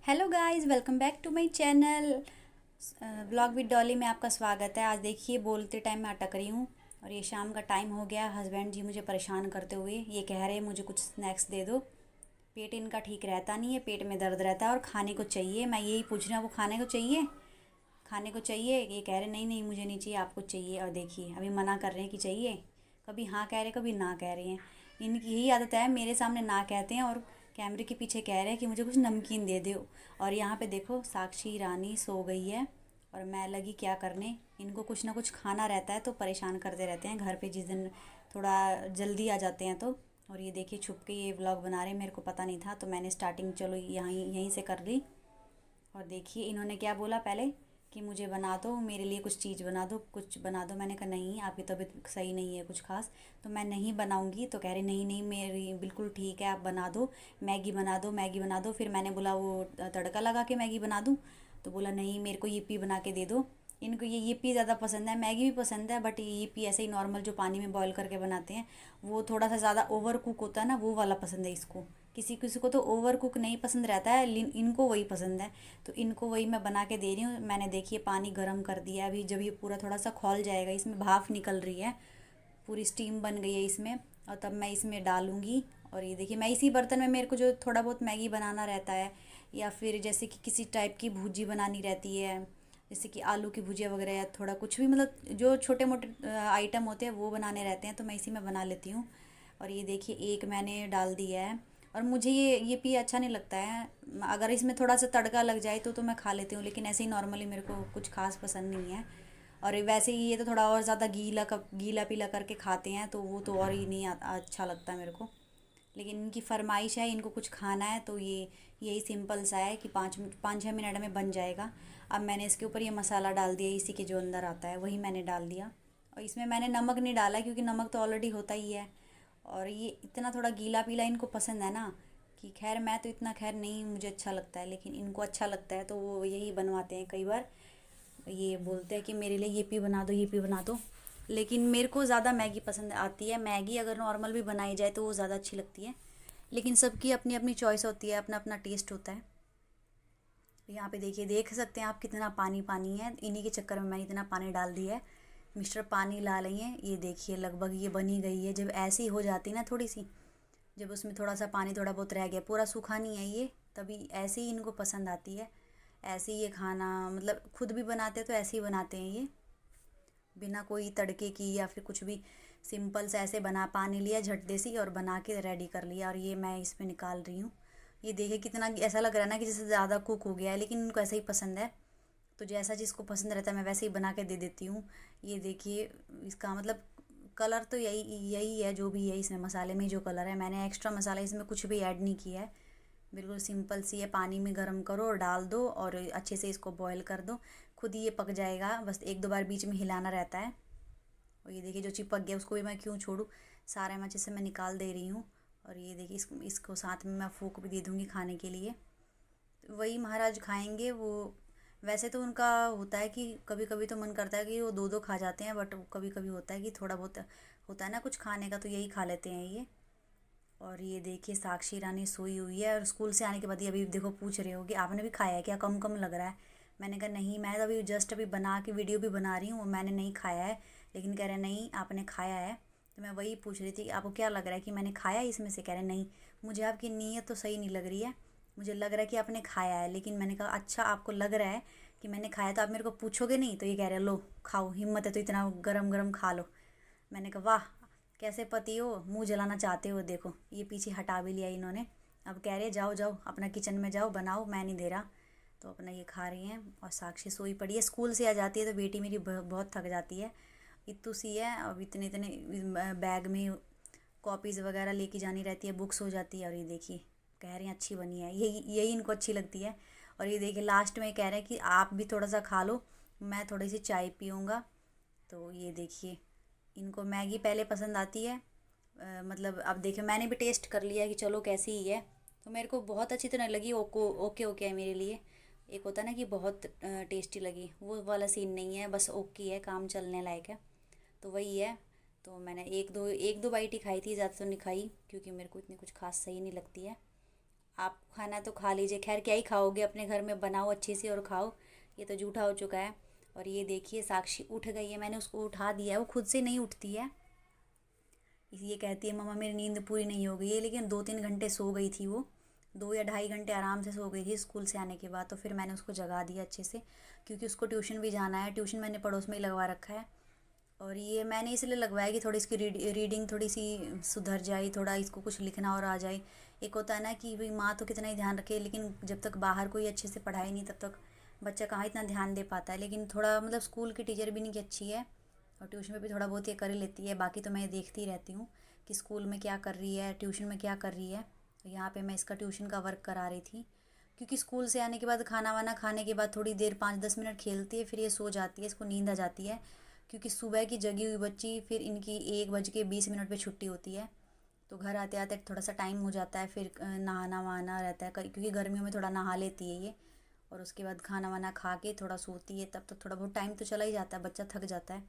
Hello guys, welcome back to my channel. Vlog with Dolly में आपका स्वागत है। आज देखिए बोलते टाइम मैं अटक रही हूँ और ये शाम का टाइम हो गया। हस्बैंड जी मुझे परेशान करते हुए ये कह रहे हैं मुझे कुछ स्नैक्स दे दो। पेट इनका ठीक रहता नहीं है, पेट में दर्द रहता है और खाने को चाहिए। मैं यही पूछ रही हूँ, आपको खाने को चाहिए? खाने को चाहिए? ये कह रहे नहीं नहीं मुझे नहीं चाहिए, आपको चाहिए। और देखिए अभी मना कर रहे हैं कि चाहिए, कभी हाँ कह रहे हैं कभी ना कह रही हैं। इनकी यही आदत है, मेरे सामने ना कहते हैं और कैमरे के पीछे कह रहे हैं कि मुझे कुछ नमकीन दे दो। और यहाँ पे देखो साक्षी रानी सो गई है और मैं लगी क्या करने। इनको कुछ ना कुछ खाना रहता है तो परेशान करते रहते हैं घर पे, जिस दिन थोड़ा जल्दी आ जाते हैं तो। और ये देखिए छुप के ये व्लॉग बना रहे हैं, मेरे को पता नहीं था तो मैंने स्टार्टिंग चलो यहाँ यहीं से कर ली। और देखिए इन्होंने क्या बोला पहले कि मुझे बना दो, मेरे लिए कुछ चीज़ बना दो, कुछ बना दो। मैंने कहा नहीं, आपकी तबीयत सही नहीं है कुछ खास, तो मैं नहीं बनाऊंगी। तो कह रहे नहीं नहीं मेरी बिल्कुल ठीक है, आप बना दो, मैगी बना दो, मैगी बना दो। फिर मैंने बोला वो तड़का लगा के मैगी बना दूँ, तो बोला नहीं मेरे को yippee बना के दे दो। इनको ये yippee ज़्यादा पसंद है, मैगी भी पसंद है बट ये yippee ऐसे ही नॉर्मल जो पानी में बॉईल करके बनाते हैं वो थोड़ा सा ज़्यादा ओवर कुक होता है ना, वो वाला पसंद है इसको। किसी किसी को तो ओवर कुक नहीं पसंद रहता है, इनको वही पसंद है। तो इनको वही मैं बना के दे रही हूँ। मैंने देखिए पानी गर्म कर दिया है, अभी जब ये पूरा थोड़ा सा खौल जाएगा, इसमें भाप निकल रही है, पूरी स्टीम बन गई है इसमें, और तब मैं इसमें डालूँगी। और ये देखिए मैं इसी बर्तन में, मेरे को जो थोड़ा बहुत मैगी बनाना रहता है या फिर जैसे कि किसी टाइप की भुजी बनानी रहती है, जैसे कि आलू की भुजिया वगैरह या थोड़ा कुछ भी, मतलब जो छोटे मोटे आइटम होते हैं वो बनाने रहते हैं तो मैं इसी में बना लेती हूँ। और ये देखिए एक मैंने डाल दिया है। और मुझे ये पी अच्छा नहीं लगता है, अगर इसमें थोड़ा सा तड़का लग जाए तो मैं खा लेती हूँ, लेकिन ऐसे ही नॉर्मली मेरे को कुछ खास पसंद नहीं है। और वैसे ही ये तो थोड़ा और ज़्यादा गीला पीला करके खाते हैं तो वो तो और ही नहीं अच्छा लगता है मेरे को। लेकिन इनकी फरमाइश है, इनको कुछ खाना है तो ये यही सिंपल सा है कि 5-6 मिनट में बन जाएगा। अब मैंने इसके ऊपर ये मसाला डाल दिया, इसी के जो अंदर आता है वही मैंने डाल दिया। और इसमें मैंने नमक नहीं डाला क्योंकि नमक तो ऑलरेडी होता ही है। और ये इतना थोड़ा गीला पीला इनको पसंद है ना, कि खैर मैं तो इतना खैर नहीं मुझे अच्छा लगता है, लेकिन इनको अच्छा लगता है तो वो यही बनवाते हैं। कई बार ये बोलते हैं कि मेरे लिए ये बना दो, ये बना दो। लेकिन मेरे को ज़्यादा मैगी पसंद आती है। मैगी अगर नॉर्मल भी बनाई जाए तो वो ज़्यादा अच्छी लगती है, लेकिन सबकी अपनी अपनी चॉइस होती है, अपना अपना टेस्ट होता है। यहाँ पे देखिए, देख सकते हैं आप कितना पानी पानी है, इन्हीं के चक्कर में मैंने इतना पानी डाल दिया है। मिस्टर पानी ला रही हैं, ये देखिए लगभग ये बनी गई है। जब ऐसी हो जाती है ना थोड़ी सी, जब उसमें थोड़ा सा पानी थोड़ा बहुत रह गया, पूरा सूखा नहीं है ये, तभी ऐसे ही इनको पसंद आती है। ऐसे ही ये खाना, मतलब खुद भी बनाते हैं तो ऐसे ही बनाते हैं ये, बिना कोई तड़के की या फिर कुछ भी। सिंपल से ऐसे बना, पानी लिया झट देसी और बना के रेडी कर लिया। और ये मैं इसमें निकाल रही हूँ। ये देखिए कितना ऐसा लग रहा है ना कि जैसे ज़्यादा कुक हो गया है, लेकिन इनको ऐसा ही पसंद है। तो जैसा जिसको पसंद रहता है मैं वैसे ही बना के दे देती हूँ। ये देखिए इसका मतलब कलर तो यही यही है, जो भी है इसमें मसाले में जो कलर है, मैंने एक्स्ट्रा मसाला इसमें कुछ भी ऐड नहीं किया है। बिल्कुल सिंपल सी है, पानी में गर्म करो और डाल दो और अच्छे से इसको बॉईल कर दो, खुद ही ये पक जाएगा। बस एक दो बार बीच में हिलाना रहता है। और ये देखिए जो चिपक गया उसको भी मैं क्यों छोड़ूं, सारे मैं अच्छे से मैं निकाल दे रही हूँ। और ये देखिए इसको साथ में मैं फूक भी दे दूँगी खाने के लिए। तो वही महाराज खाएंगे वो। वैसे तो उनका होता है कि कभी कभी तो मन करता है कि वो दो दो खा जाते हैं, बट कभी कभी होता है कि थोड़ा बहुत होता है ना कुछ खाने का, तो यही खा लेते हैं ये। और ये देखिए साक्षी रानी सोई हुई है, और स्कूल से आने के बाद ये अभी देखो पूछ रहे हो कि आपने भी खाया है क्या, कम कम लग रहा है। मैंने कहा नहीं, मैं तो अभी जस्ट अभी बना के वीडियो भी बना रही हूँ, मैंने नहीं खाया है। लेकिन कह रहे नहीं आपने खाया है। तो मैं वही पूछ रही थी कि आपको क्या लग रहा है कि मैंने खाया है इसमें से। कह रहे नहीं, मुझे आपकी नीयत तो सही नहीं लग रही है, मुझे लग रहा है कि आपने खाया है। लेकिन मैंने कहा अच्छा आपको लग रहा है कि मैंने खाया तो आप मेरे को पूछोगे नहीं। तो ये कह रहे लो खाओ, हिम्मत है तो इतना गरम गरम खा लो। मैंने कहा वाह, कैसे पति हो, मुंह जलाना चाहते हो। देखो ये पीछे हटा भी लिया इन्होंने। अब कह रहे जाओ जाओ अपना किचन में जाओ बनाओ, मैं नहीं दे रहा। तो अपना ये खा रही हैं। और साक्षी सोई पड़ी है, स्कूल से आ जाती है तो बेटी मेरी बहुत थक जाती है। इतू सी है, अब इतने इतने बैग में कॉपीज़ वगैरह लेके जानी रहती है, बुक्स हो जाती है। और ये देखिए कह रही हैं अच्छी बनी है, यही यही इनको अच्छी लगती है। और ये देखिए लास्ट में कह रहे हैं कि आप भी थोड़ा सा खा लो, मैं थोड़ी सी चाय पीऊँगा। तो ये देखिए इनको मैगी पहले पसंद आती है। मतलब अब देखिए मैंने भी टेस्ट कर लिया कि चलो कैसी ही है, तो मेरे को बहुत अच्छी तरह लगी। ओके ओके है मेरे लिए। एक होता है ना कि बहुत टेस्टी लगी, वो वाला सीन नहीं है, बस ओके है, काम चलने लायक है, तो वही है। तो मैंने एक दो बाइट ही खाई थी, ज़्यादा तो नहीं खाई क्योंकि मेरे को इतनी कुछ खास सही नहीं लगती है। आप खाना तो खा लीजिए, खैर क्या ही खाओगे, अपने घर में बनाओ अच्छे से और खाओ, ये तो झूठा हो चुका है। और ये देखिए साक्षी उठ गई है, मैंने उसको उठा दिया है, वो खुद से नहीं उठती है। ये कहती है मम्मा मेरी नींद पूरी नहीं हो गई है, लेकिन 2-3 घंटे सो गई थी वो, 2 या ढाई घंटे आराम से सो गई थी स्कूल से आने के बाद। तो फिर मैंने उसको जगा दिया अच्छे से, क्योंकि उसको ट्यूशन भी जाना है, ट्यूशन मैंने पड़ोस में ही लगवा रखा है। और ये मैंने इसलिए लगवाया कि थोड़ी इसकी रीडिंग थोड़ी सी सुधर जाए, थोड़ा इसको कुछ लिखना और आ जाए। एक होता है ना कि भाई माँ तो कितना ही ध्यान रखे, लेकिन जब तक बाहर कोई अच्छे से पढ़ाई नहीं तब तक बच्चा कहाँ इतना ध्यान दे पाता है। लेकिन थोड़ा मतलब स्कूल की टीचर भी नहीं की अच्छी है, और ट्यूशन में भी थोड़ा बहुत ये कर ही लेती है। बाकी तो मैं देखती ही रहती हूँ कि स्कूल में क्या कर रही है, ट्यूशन में क्या कर रही है। यहाँ पे मैं इसका ट्यूशन का वर्क करा रही थी, क्योंकि स्कूल से आने के बाद खाना वाना खाने के बाद थोड़ी देर 5-10 मिनट खेलती है, फिर ये सो जाती है, इसको नींद आ जाती है। क्योंकि सुबह की जगी हुई बच्ची, फिर इनकी 1:20 पे छुट्टी होती है, तो घर आते आते थोड़ा सा टाइम हो जाता है, फिर नहाना वहाना रहता है, क्योंकि गर्मियों में थोड़ा नहा लेती है ये। और उसके बाद खाना वाना खा के थोड़ा सोती है, तब तक थोड़ा बहुत टाइम तो चला ही जाता है, बच्चा थक जाता है।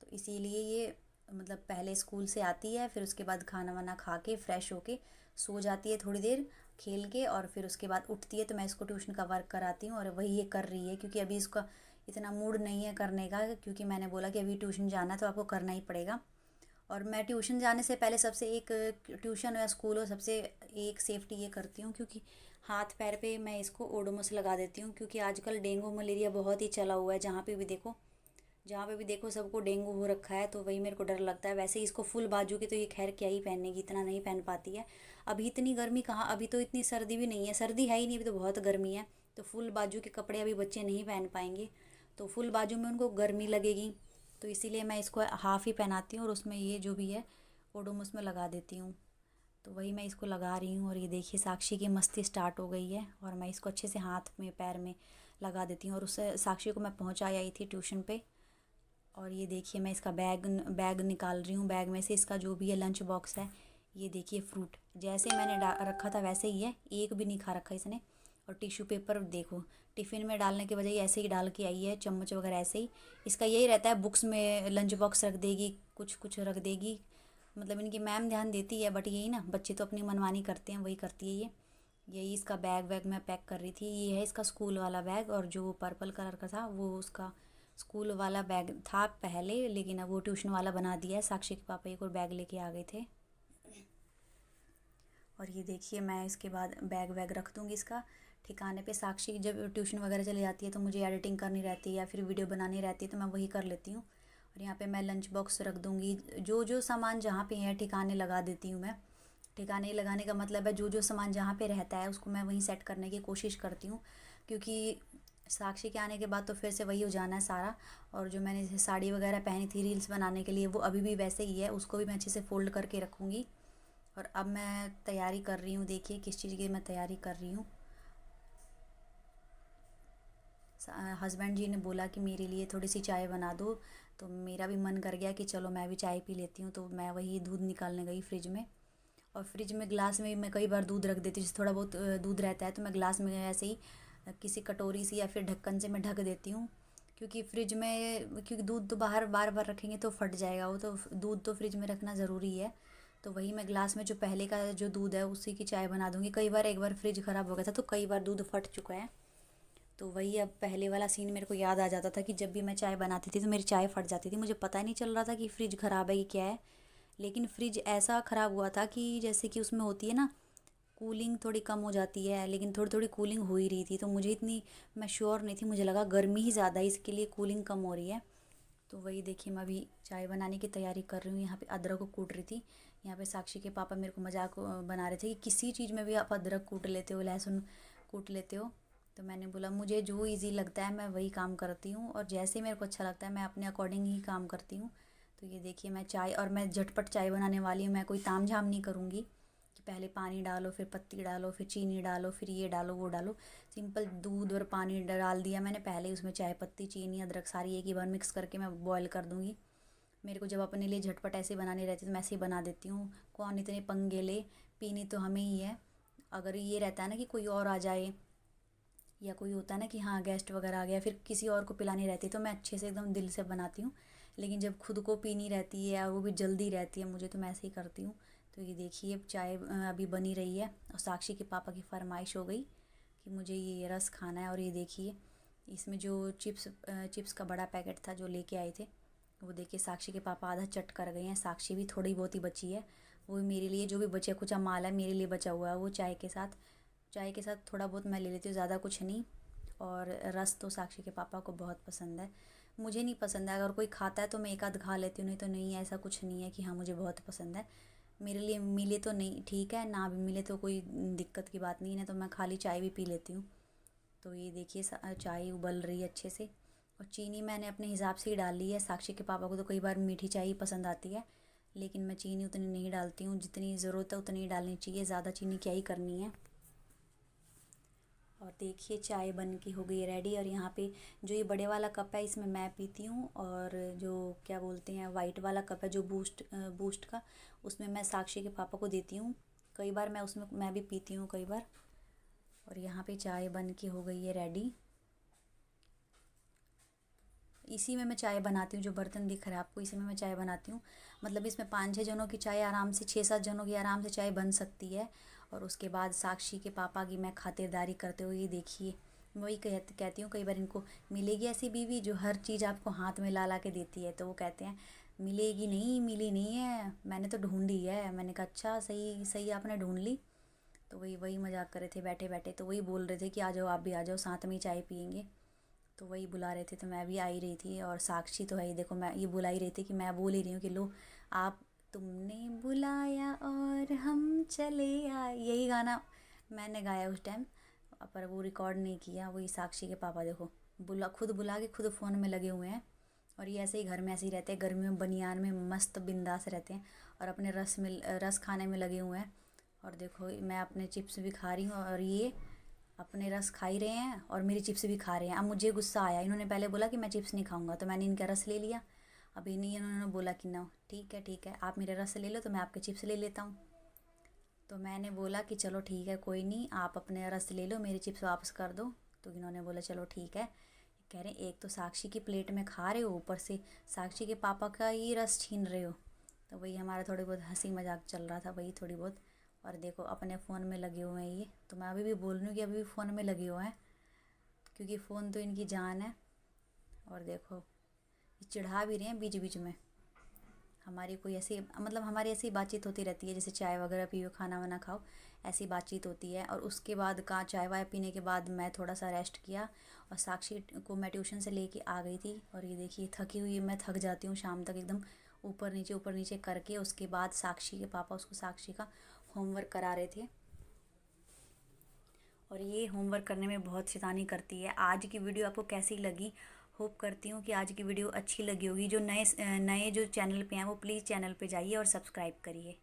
तो इसीलिए ये मतलब पहले स्कूल से आती है, फिर उसके बाद खाना वाना खा के फ्रेश होके सो जाती है थोड़ी देर खेल के, और फिर उसके बाद उठती है तो मैं इसको ट्यूशन का वर्क कराती हूँ। और वही ये कर रही है, क्योंकि अभी इसका इतना मूड नहीं है करने का, क्योंकि मैंने बोला कि अभी ट्यूशन जाना तो आपको करना ही पड़ेगा। और मैं ट्यूशन जाने से पहले सबसे एक, ट्यूशन या स्कूल हो, सबसे एक सेफ्टी ये करती हूँ, क्योंकि हाथ पैर पे मैं इसको ओडोमोस लगा देती हूँ, क्योंकि आजकल डेंगू मलेरिया बहुत ही चला हुआ है, जहाँ पे भी देखो सबको डेंगू हो रखा है, तो वही मेरे को डर लगता है। वैसे ही इसको फुल बाजू की तो ये खैर क्या ही पहनेगी, इतना नहीं पहन पाती है। अभी इतनी गर्मी कहाँ, अभी तो इतनी सर्दी भी नहीं है, सर्दी है ही नहीं, अभी तो बहुत गर्मी है। तो फुल बाजू के कपड़े अभी बच्चे नहीं पहन पाएंगे, तो फुल बाजू में उनको गर्मी लगेगी। तो इसीलिए मैं इसको हाफ़ ही पहनाती हूँ, और उसमें ये जो भी है ओडोमोस में लगा देती हूँ। तो वही मैं इसको लगा रही हूँ। और ये देखिए साक्षी की मस्ती स्टार्ट हो गई है, और मैं इसको अच्छे से हाथ में पैर में लगा देती हूँ। और उससे साक्षी को मैं पहुँचा आई थी ट्यूशन पे। और ये देखिए मैं इसका बैग बैग निकाल रही हूँ, बैग में से इसका जो भी है लंच बॉक्स है। ये देखिए फ्रूट जैसे मैंने रखा था वैसे ही है, एक भी नहीं खा रखा इसने। और टिश्यू पेपर देखो, टिफ़िन में डालने के बजाय ऐसे ही डाल के आई है, चम्मच वगैरह ऐसे ही। इसका यही रहता है, बुक्स में लंच बॉक्स रख देगी, कुछ कुछ रख देगी। मतलब इनकी मैम ध्यान देती है, बट यही ना, बच्चे तो अपनी मनमानी करते हैं, वही करती है ये। यही इसका बैग वैग मैं पैक कर रही थी। ये है इसका स्कूल वाला बैग, और जो पर्पल कलर का था वो उसका स्कूल वाला बैग था पहले, लेकिन अब वो ट्यूशन वाला बना दिया है। साक्षी के पापा एक और बैग लेके आ गए थे। और ये देखिए मैं इसके बाद बैग वैग रख दूँगी इसका ठिकाने पे। साक्षी जब ट्यूशन वगैरह चली जाती है तो मुझे एडिटिंग करनी रहती है या फिर वीडियो बनानी रहती है, तो मैं वही कर लेती हूँ। और यहाँ पे मैं लंच बॉक्स रख दूँगी, जो जो सामान जहाँ पे है ठिकाने लगा देती हूँ मैं। ठिकाने लगाने का मतलब है जो जो सामान जहाँ पे रहता है उसको मैं वहीं सेट करने की कोशिश करती हूँ, क्योंकि साक्षी के आने के बाद तो फिर से वही हो जाना है सारा। और जो मैंने जैसे साड़ी वगैरह पहनी थी रील्स बनाने के लिए, वो अभी भी वैसे ही है, उसको भी मैं अच्छे से फ़ोल्ड करके रखूँगी। और अब मैं तैयारी कर रही हूँ, देखिए किस चीज़ की मैं तैयारी कर रही हूँ। हस्बैंड जी ने बोला कि मेरे लिए थोड़ी सी चाय बना दो, तो मेरा भी मन कर गया कि चलो मैं भी चाय पी लेती हूँ। तो मैं वही दूध निकालने गई फ्रिज में, और फ्रिज में ग्लास में मैं कई बार दूध रख देती हूँ, जैसे थोड़ा बहुत दूध रहता है तो मैं ग्लास में ऐसे ही किसी कटोरी से या फिर ढक्कन से मैं ढक देती हूँ। क्योंकि फ्रिज में, क्योंकि दूध तो बाहर बार बार रखेंगे तो फट जाएगा वो, तो दूध तो फ्रिज में रखना ज़रूरी है। तो वही मैं ग्लास में जो पहले का जो दूध है उसी की चाय बना दूँगी। कई बार, एक बार फ्रिज ख़राब हो गया था तो कई बार दूध फट चुका है। तो वही अब पहले वाला सीन मेरे को याद आ जाता था कि जब भी मैं चाय बनाती थी तो मेरी चाय फट जाती थी, मुझे पता ही नहीं चल रहा था कि फ्रिज ख़राब है कि क्या है। लेकिन फ्रिज ऐसा ख़राब हुआ था कि जैसे कि उसमें होती है ना कूलिंग थोड़ी कम हो जाती है, लेकिन थोड़ी थोड़ी कूलिंग हो ही रही थी, तो मुझे इतनी, मैं श्योर नहीं थी, मुझे लगा गर्मी ही ज़्यादा है इसके लिए कूलिंग कम हो रही है। तो वही देखिए मैं अभी चाय बनाने की तैयारी कर रही हूँ। यहाँ पे अदरक को कूट रही थी। यहाँ पे साक्षी के पापा मेरे को मजाक बना रहे थे कि किसी चीज़ में भी आप अदरक कूट लेते हो, लहसुन कूट लेते हो। तो मैंने बोला मुझे जो इजी लगता है मैं वही काम करती हूँ, और जैसे मेरे को अच्छा लगता है मैं अपने अकॉर्डिंग ही काम करती हूँ। तो ये देखिए मैं चाय, और मैं झटपट चाय बनाने वाली हूँ, मैं कोई ताम झाम नहीं करूँगी कि पहले पानी डालो फिर पत्ती डालो फिर चीनी डालो फिर ये डालो वो डालो। सिंपल दूध और पानी डाल दिया मैंने पहले ही, उसमें चाय पत्ती चीनी अदरक सारी एक ही बार मिक्स करके मैं बॉयल कर दूँगी। मेरे को जब अपने लिए झटपट ऐसे बनानी रहती तो मैं ऐसे ही बना देती हूँ, कौन इतने पंगे ले, पीनी तो हमें ही है। अगर ये रहता है ना कि कोई और आ जाए, या कोई होता है ना कि हाँ गेस्ट वगैरह आ गया, फिर किसी और को पिलानी रहती है, तो मैं अच्छे से एकदम दिल से बनाती हूँ। लेकिन जब खुद को पीनी रहती है और वो भी जल्दी रहती है मुझे, तो मैं ऐसे ही करती हूँ। तो ये देखिए चाय अभी बनी रही है और साक्षी के पापा की फरमाइश हो गई कि मुझे ये रस खाना है। और ये देखिए इसमें जो चिप्स का बड़ा पैकेट था जो लेके आए थे, वो देखिए साक्षी के पापा आधा चट कर गए हैं। साक्षी भी थोड़ी बहुत ही बची है, वो मेरे लिए जो भी बचा कुचा माल है मेरे लिए बचा हुआ है, वो चाय के साथ थोड़ा बहुत मैं ले लेती हूँ, ज़्यादा कुछ नहीं। और रस तो साक्षी के पापा को बहुत पसंद है, मुझे नहीं पसंद है। अगर कोई खाता है तो मैं एक आध खा लेती हूँ, नहीं तो नहीं, ऐसा कुछ नहीं है कि हाँ मुझे बहुत पसंद है। मेरे लिए मिले तो नहीं ठीक है, ना भी मिले तो कोई दिक्कत की बात नहीं है, तो मैं खाली चाय भी पी लेती हूँ। तो ये देखिए चाय उबल रही है अच्छे से, और चीनी मैंने अपने हिसाब से ही डाल ली है। साक्षी के पापा को तो कई बार मीठी चाय ही पसंद आती है, लेकिन मैं चीनी उतनी नहीं डालती हूँ, जितनी ज़रूरत है उतनी ही डालनी चाहिए, ज़्यादा चीनी क्या ही करनी है। और देखिए चाय बन के हो गई है रेडी। और यहाँ पे जो ये बड़े वाला कप है इसमें मैं पीती हूँ, और जो क्या बोलते हैं वाइट वाला कप है जो बूस्ट का, उसमें मैं साक्षी के पापा को देती हूँ। कई बार मैं भी पीती हूँ कई बार। और यहाँ पे चाय बन के हो गई है रेडी। इसी में मैं चाय बनाती हूँ, जो बर्तन दिख रहा है आपको इसी में मैं चाय बनाती हूँ। मतलब इसमें 5-6 जनों की चाय आराम से, 6-7 जनों की आराम से चाय बन सकती है। और उसके बाद साक्षी के पापा की मैं खातिरदारी करते हुए, ये देखिए वही कहती हूँ, कई बार इनको मिलेगी ऐसी बीवी जो हर चीज़ आपको हाथ में ला ला के देती है, तो वो कहते हैं मिलेगी नहीं, मिली नहीं है, मैंने तो ढूंढी है। मैंने कहा अच्छा, सही सही आपने ढूंढ ली। तो वही वही मजाक कर रहे थे बैठे बैठे, तो वही बोल रहे थे कि आ जाओ आप भी आ जाओ, साथ में ही चाय पियेंगे। तो वही बुला रहे थे, तो मैं भी आ ही रही थी। और साक्षी तो है ही, देखो मैं ये बुला ही रही थी कि मैं बोल ही रही हूँ कि लो आप, तुमने बुलाया और हम चले आए, यही गाना मैंने गाया उस टाइम, पर वो रिकॉर्ड नहीं किया। वही साक्षी के पापा देखो खुद बुला के खुद फ़ोन में लगे हुए हैं। और ये ऐसे ही घर में ऐसे ही रहते हैं, गर्मियों में बनियान में मस्त बिंदास रहते हैं, और अपने रस खाने में लगे हुए हैं। और देखो मैं अपने चिप्स भी खा रही हूँ, और ये अपने रस खा ही रहे हैं और मेरी चिप्स भी खा रहे हैं। अब मुझे गुस्सा आया, इन्होंने पहले बोला कि मैं चिप्स नहीं खाऊंगा, तो मैंने इनका रस ले लिया। अब इन्हीं इन्होंने बोला कि ना ठीक है आप मेरे रस ले लो, तो मैं आपके चिप्स ले लेता हूँ। तो मैंने बोला कि चलो ठीक है कोई नहीं, आप अपने रस ले लो, मेरे चिप्स वापस कर दो। तो इन्होंने बोला चलो ठीक है। कह रहे एक तो साक्षी की प्लेट में खा रहे हो, ऊपर से साक्षी के पापा का ही रस छीन रहे हो। तो वही हमारा थोड़ी बहुत हंसी मजाक चल रहा था, वही थोड़ी बहुत। और देखो अपने फ़ोन में लगे हुए हैं ये, तो मैं अभी भी बोल रही हूँ कि अभी भी फ़ोन में लगे हुए हैं, क्योंकि फ़ोन तो इनकी जान है। और देखो ये चिढ़ा भी रहे हैं बीच बीच में। हमारी कोई ऐसी मतलब हमारी ऐसी बातचीत होती रहती है, जैसे चाय वगैरह पियो, खाना वाना खाओ, ऐसी बातचीत होती है। और उसके बाद का चाय वाय पीने के बाद मैं थोड़ा सा रेस्ट किया, और साक्षी को मैं ट्यूशन से लेके आ गई थी। और ये देखिए थकी हुई मैं थक जाती हूँ शाम तक एकदम, ऊपर नीचे करके। उसके बाद साक्षी के पापा उसको साक्षी का होमवर्क करा रहे थे, और ये होमवर्क करने में बहुत शैतानी करती है। आज की वीडियो आपको कैसी लगी? होप करती हूँ कि आज की वीडियो अच्छी लगी होगी। जो नए नए जो चैनल पे हैं वो प्लीज़ चैनल पे जाइए और सब्सक्राइब करिए।